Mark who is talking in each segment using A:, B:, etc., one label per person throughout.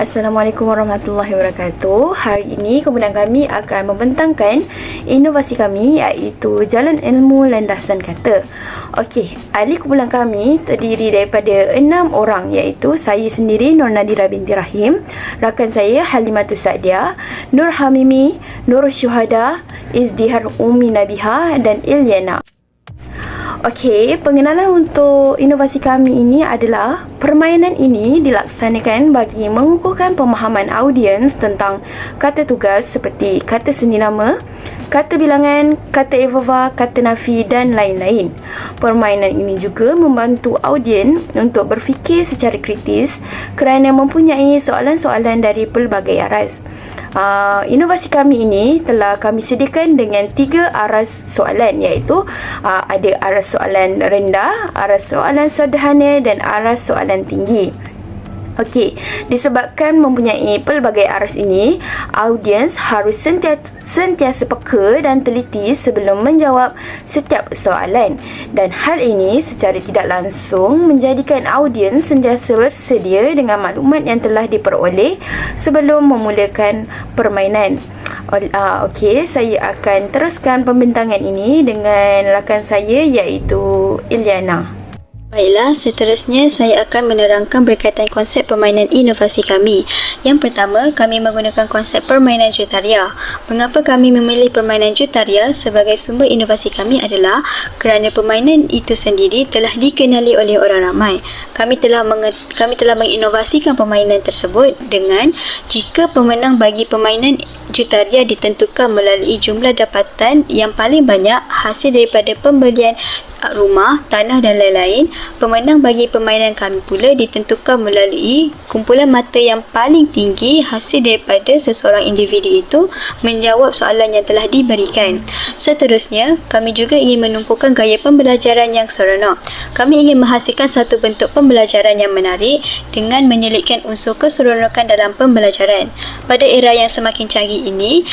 A: Assalamualaikum warahmatullahi wabarakatuh. Hari ini kemudian kami akan membentangkan inovasi kami, iaitu Jalan Ilmu Landasan Kata. Okey, ahli kumpulan kami terdiri daripada 6 orang, iaitu saya sendiri Nur Nadira binti Rahim, rakan saya Halimatus Sa'diah, Nur Hamimi, Nur Syuhada, Izdihar Umi Nabiha dan Ilyana. Okey, pengenalan untuk inovasi kami ini adalah permainan ini dilaksanakan bagi mengukuhkan pemahaman audiens tentang kata tugas seperti kata sendinama, kata bilangan, kata evova, kata nafi dan lain-lain. Permainan ini juga membantu audiens untuk berfikir secara kritis kerana mempunyai soalan-soalan dari pelbagai aras. Inovasi kami ini telah kami sediakan dengan 3 aras soalan, iaitu ada aras soalan rendah, aras soalan sederhana dan aras soalan tinggi. Okey, disebabkan mempunyai pelbagai aras ini, audiens harus sentiasa peka dan teliti sebelum menjawab setiap soalan, dan hal ini secara tidak langsung menjadikan audiens sentiasa bersedia dengan maklumat yang telah diperoleh sebelum memulakan permainan. Okey, saya akan teruskan pembintangan ini dengan rakan saya, iaitu Ilyana.
B: Baiklah, seterusnya saya akan menerangkan berkaitan konsep permainan inovasi kami. Yang pertama, kami menggunakan konsep permainan jutaria. Mengapa kami memilih permainan jutaria sebagai sumber inovasi kami adalah kerana permainan itu sendiri telah dikenali oleh orang ramai. Kami telah menginovasikan permainan tersebut dengan jika pemenang bagi permainan jutaria ditentukan melalui jumlah dapatan yang paling banyak hasil daripada pembelian rumah, tanah dan lain-lain. Pemenang bagi permainan kami pula ditentukan melalui kumpulan mata yang paling tinggi hasil daripada seseorang individu itu menjawab soalan yang telah diberikan. Seterusnya, kami juga ingin menumpukan gaya pembelajaran yang seronok. Kami ingin menghasilkan satu bentuk pembelajaran yang menarik dengan menyelitkan unsur keseronokan dalam pembelajaran. Pada era yang semakin canggih ini,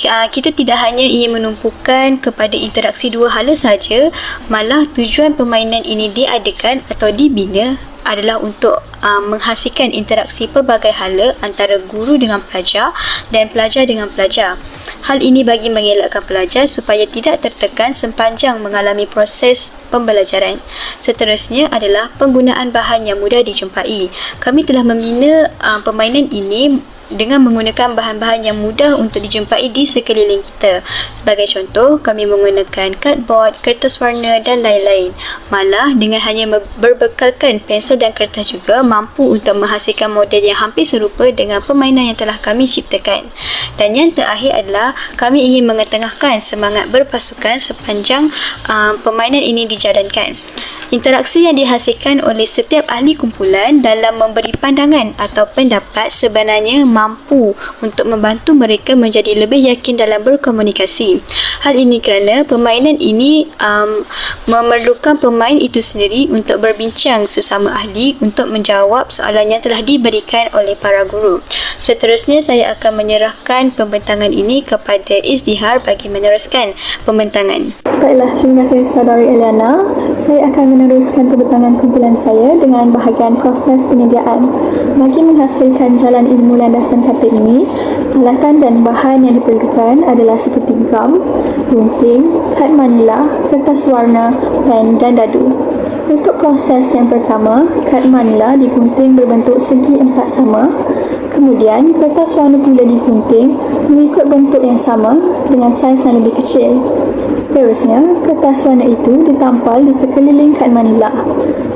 B: kita tidak hanya ingin menumpukan kepada interaksi dua hala saja, malah tujuan permainan ini diadakan atau dibina adalah untuk menghasilkan interaksi pelbagai hala antara guru dengan pelajar dan pelajar dengan pelajar. Hal ini bagi mengelakkan pelajar supaya tidak tertekan sepanjang mengalami proses pembelajaran. Seterusnya adalah penggunaan bahan yang mudah dijumpai. Kami telah membina permainan ini dengan menggunakan bahan-bahan yang mudah untuk dijumpai di sekeliling kita. Sebagai contoh, kami menggunakan cardboard, kertas warna dan lain-lain. Malah, dengan hanya berbekalkan pensel dan kertas juga mampu untuk menghasilkan model yang hampir serupa dengan permainan yang telah kami ciptakan. Dan yang terakhir adalah kami ingin mengetengahkan semangat berpasukan sepanjang permainan ini dijalankan. Interaksi yang dihasilkan oleh setiap ahli kumpulan dalam memberi pandangan atau pendapat sebenarnya mampu untuk membantu mereka menjadi lebih yakin dalam berkomunikasi. Hal ini kerana permainan ini memerlukan pemain itu sendiri untuk berbincang sesama ahli untuk menjawab soalan yang telah diberikan oleh para guru. Seterusnya, saya akan menyerahkan pembentangan ini kepada Izdihar bagi meneruskan pembentangan.
C: Baiklah, terima kasih Saudari Eliana. Saya akan meneruskan pembentangan kumpulan saya dengan bahagian proses penyediaan. Bagi menghasilkan jalan ilmu landasan kata ini, alatan dan bahan yang diperlukan adalah seperti gam, gunting, kad manila, kertas warna, pen dan dadu. Untuk proses yang pertama, kad manila digunting berbentuk segi 4 sama. Kemudian, kertas warna pula digunting mengikut bentuk yang sama dengan saiz yang lebih kecil. Seterusnya, kertas warna itu ditampal di sekeliling kad manila.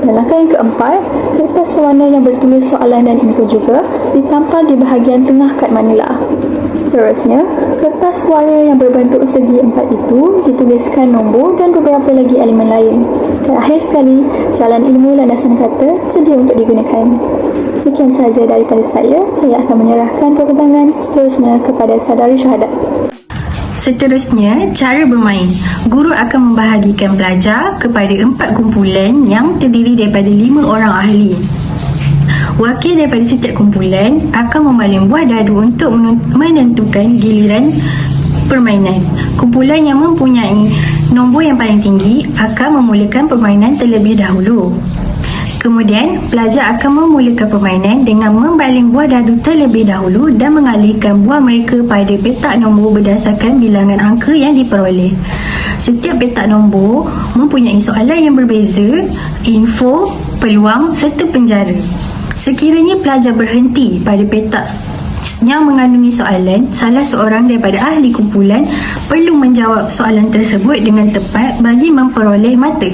C: Dan langkah yang keempat, kertas warna yang bertulis soalan dan info juga ditampal di bahagian tengah kad manila. Seterusnya, kertas warna yang berbentuk segi 4 itu dituliskan nombor dan beberapa lagi elemen lain. Dan akhir sekali, jalan ilmu landasan kata sedia untuk digunakan. Sekian sahaja daripada saya akan menyerahkan pembentangan seterusnya kepada Saudari Syuhada.
D: Seterusnya, cara bermain. Guru akan membahagikan pelajar kepada 4 kumpulan yang terdiri daripada 5 orang ahli. Wakil daripada setiap kumpulan akan membaling buah dadu untuk menentukan giliran permainan. Kumpulan yang mempunyai nombor yang paling tinggi akan memulakan permainan terlebih dahulu. Kemudian, pelajar akan memulakan permainan dengan membaling buah dadu terlebih dahulu dan mengalihkan buah mereka pada petak nombor berdasarkan bilangan angka yang diperoleh. Setiap petak nombor mempunyai soalan yang berbeza, info, peluang serta penjara. Sekiranya pelajar berhenti pada petak yang mengandungi soalan, salah seorang daripada ahli kumpulan perlu menjawab soalan tersebut dengan tepat bagi memperoleh mata.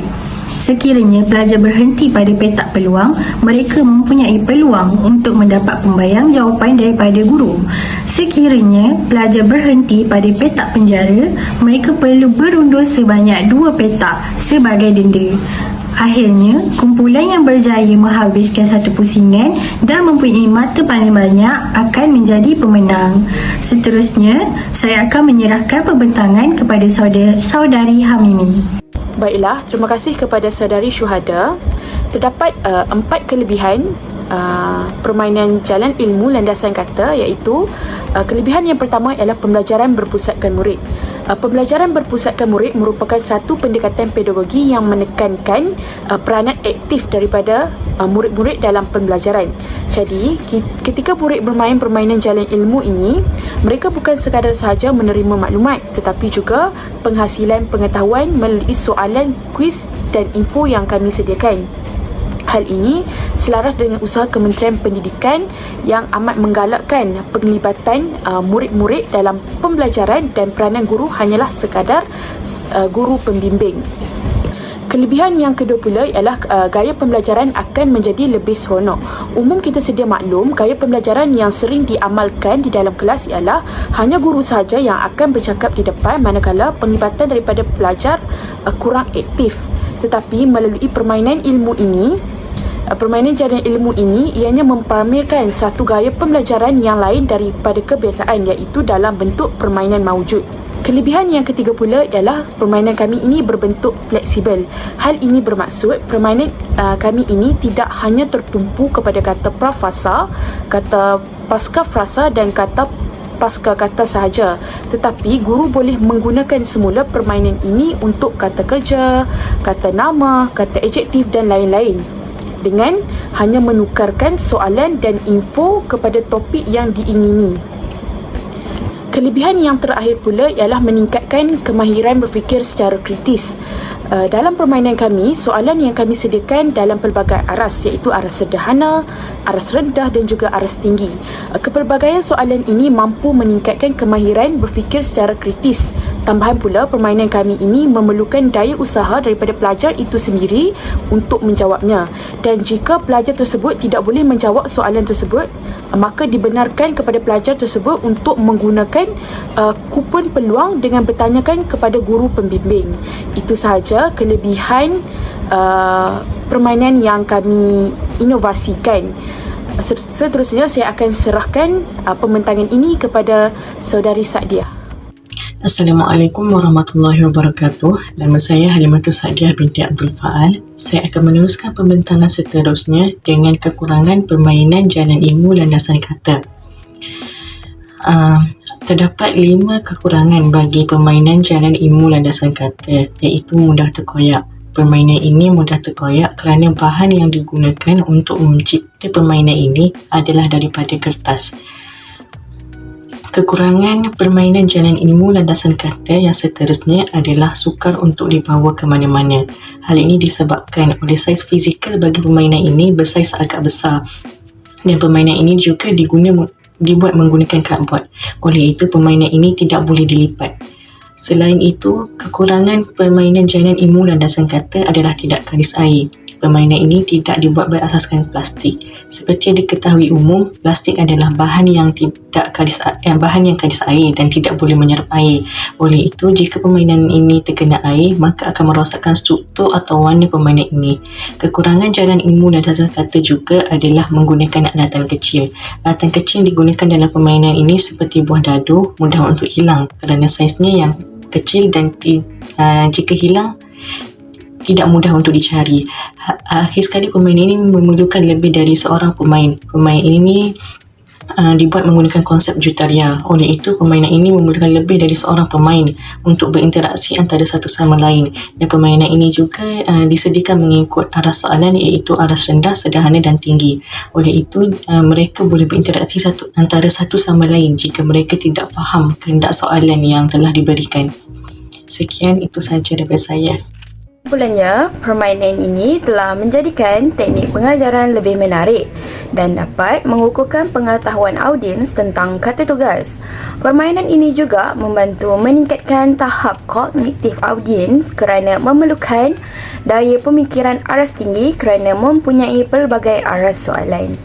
D: Sekiranya pelajar berhenti pada petak peluang, mereka mempunyai peluang untuk mendapat pembayang jawapan daripada guru. Sekiranya pelajar berhenti pada petak penjara, mereka perlu berundur sebanyak 2 petak sebagai denda. Akhirnya, kumpulan yang berjaya menghabiskan satu pusingan dan mempunyai mata paling banyak akan menjadi pemenang. Seterusnya, saya akan menyerahkan pembentangan kepada saudari Hamimi.
A: Baiklah, terima kasih kepada saudari Syuhada. Terdapat 4 kelebihan permainan jalan ilmu landasan kata, iaitu kelebihan yang pertama ialah pembelajaran berpusatkan murid. Pembelajaran berpusatkan murid merupakan satu pendekatan pedagogi yang menekankan peranan aktif daripada murid-murid dalam pembelajaran. Jadi, ketika murid bermain permainan jalan ilmu ini, mereka bukan sekadar sahaja menerima maklumat, tetapi juga penghasilan pengetahuan melalui soalan, kuis dan info yang kami sediakan. Hal ini selaras dengan usaha Kementerian Pendidikan yang amat menggalakkan penglibatan murid-murid dalam pembelajaran, dan peranan guru hanyalah sekadar guru pembimbing. Kelebihan yang kedua pula ialah gaya pembelajaran akan menjadi lebih seronok. Umum kita sedia maklum, gaya pembelajaran yang sering diamalkan di dalam kelas ialah hanya guru sahaja yang akan bercakap di depan, manakala penglibatan daripada pelajar kurang aktif. Tetapi melalui permainan jalan ilmu ini, ianya mempamerkan satu gaya pembelajaran yang lain daripada kebiasaan, iaitu dalam bentuk permainan mawujud. Kelebihan yang ketiga pula ialah permainan kami ini berbentuk fleksibel. Hal ini bermaksud permainan kami ini tidak hanya tertumpu kepada kata prafasa, kata pasca frasa dan kata pasca kata sahaja, tetapi guru boleh menggunakan semula permainan ini untuk kata kerja, kata nama, kata adjektif dan lain-lain, dengan hanya menukarkan soalan dan info kepada topik yang diingini. Kelebihan yang terakhir pula ialah meningkatkan kemahiran berfikir secara kritis. Dalam permainan kami, soalan yang kami sediakan dalam pelbagai aras, iaitu aras sederhana, aras rendah dan juga aras tinggi. Kepelbagaian soalan ini mampu meningkatkan kemahiran berfikir secara kritis. Tambahan pula, permainan kami ini memerlukan daya usaha daripada pelajar itu sendiri untuk menjawabnya. Dan jika pelajar tersebut tidak boleh menjawab soalan tersebut, maka dibenarkan kepada pelajar tersebut untuk menggunakan kupon peluang dengan bertanyakan kepada guru pembimbing. Itu sahaja kelebihan permainan yang kami inovasikan. Seterusnya saya akan serahkan pembentangan ini kepada saudari Sa'diah.
E: Assalamualaikum warahmatullahi wabarakatuh. Nama saya Halimatul Sa'diah binti Abdul Fa'al. Saya akan meneruskan pembentangan seterusnya dengan kekurangan permainan jalan ilmu landasan kata. Terdapat 5 kekurangan bagi permainan jalan ilmu landasan kata, iaitu mudah terkoyak. Permainan ini mudah terkoyak kerana bahan yang digunakan untuk mencipta permainan ini adalah daripada kertas. Kekurangan permainan jalan ilmu landasan kata yang seterusnya adalah sukar untuk dibawa ke mana-mana. Hal ini disebabkan oleh saiz fizikal bagi permainan ini bersaiz agak besar, dan permainan ini juga dibuat menggunakan cardboard. Oleh itu, permainan ini tidak boleh dilipat. Selain itu, kekurangan permainan jalan ilmu landasan kata adalah tidak kalis air. Permainan ini tidak dibuat berasaskan plastik. Seperti yang diketahui umum, plastik adalah bahan yang kalis air dan tidak boleh menyerap air. Oleh itu, jika permainan ini terkena air, maka akan merosakkan struktur atau warna permainan ini. Kekurangan jalan ilmu landasan kata juga adalah menggunakan alatan kecil. Alatan kecil digunakan dalam permainan ini seperti buah dadu mudah untuk hilang kerana saiznya yang kecil, dan jika hilang tidak mudah untuk dicari. Akhir sekali, permainan ini memerlukan lebih dari seorang pemain. Pemain ini dibuat menggunakan konsep jutaria. Oleh itu, permainan ini memerlukan lebih dari seorang pemain untuk berinteraksi antara satu sama lain, dan permainan ini juga disediakan mengikut aras soalan, iaitu aras rendah, sederhana dan tinggi. Oleh itu, mereka boleh berinteraksi antara satu sama lain jika mereka tidak faham kehendak soalan yang telah diberikan. Sekian, itu sahaja daripada saya.
A: Kesimpulannya, permainan ini telah menjadikan teknik pengajaran lebih menarik dan dapat mengukuhkan pengetahuan audiens tentang kata tugas. Permainan ini juga membantu meningkatkan tahap kognitif audiens kerana memerlukan daya pemikiran aras tinggi kerana mempunyai pelbagai aras soalan.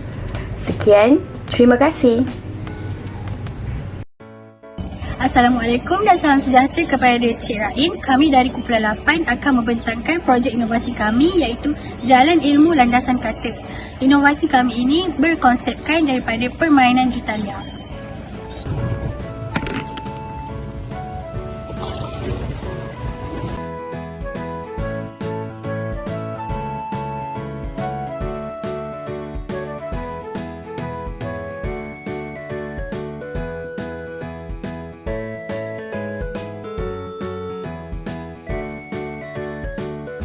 A: Sekian, terima kasih.
B: Assalamualaikum dan salam sejahtera kepada Cik Rain. Kami dari Kumpulan 8 akan membentangkan projek inovasi kami iaitu Jalan Ilmu Landasan Kata. Inovasi kami ini berkonsepkan daripada permainan jutaria.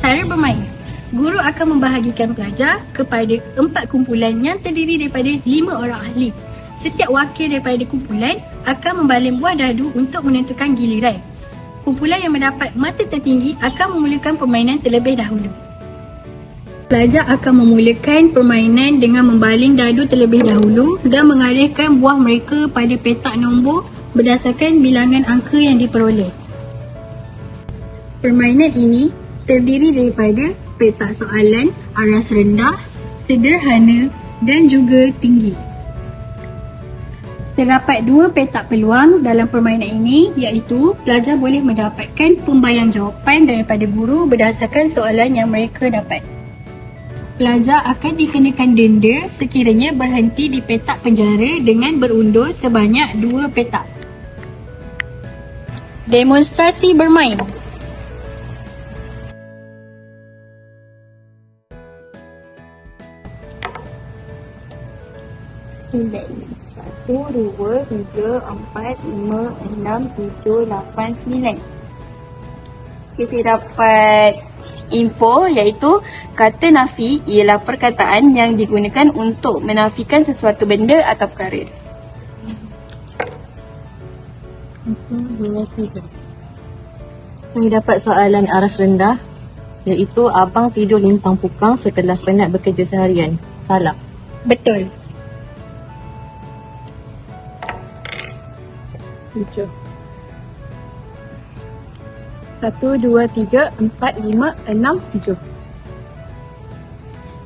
B: Cara bermain. Guru akan membahagikan pelajar kepada 4 kumpulan yang terdiri daripada 5 orang ahli. Setiap wakil daripada kumpulan akan membaling buah dadu untuk menentukan giliran. Kumpulan yang mendapat mata tertinggi akan memulakan permainan terlebih dahulu. Pelajar akan memulakan permainan dengan membaling dadu terlebih dahulu dan mengalihkan buah mereka pada petak nombor berdasarkan bilangan angka yang diperoleh. Permainan ini terdiri daripada petak soalan, aras rendah, sederhana dan juga tinggi. Terdapat 2 petak peluang dalam permainan ini, iaitu pelajar boleh mendapatkan pembayang jawapan daripada guru berdasarkan soalan yang mereka dapat. Pelajar akan dikenakan denda sekiranya berhenti di petak penjara dengan berundur sebanyak 2 petak. Demonstrasi bermain.
A: Sembilan. 1, 2, 3, 4, 5, 6, 7, 8, 9. Okay, saya dapat info iaitu kata nafi ialah perkataan yang digunakan untuk menafikan sesuatu benda atau perkara.
E: 1, 2, 3. Saya dapat soalan aras rendah, iaitu abang tidur lintang pukang setelah penat bekerja seharian. Salah.
B: Betul.
A: 7. 1, 2, 3, 4, 5, 6, 7.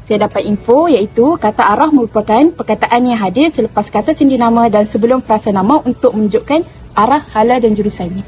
A: Saya dapat info iaitu kata arah merupakan perkataan yang hadir selepas kata sendiri nama dan sebelum frasa nama untuk menunjukkan arah, hala dan jurusan.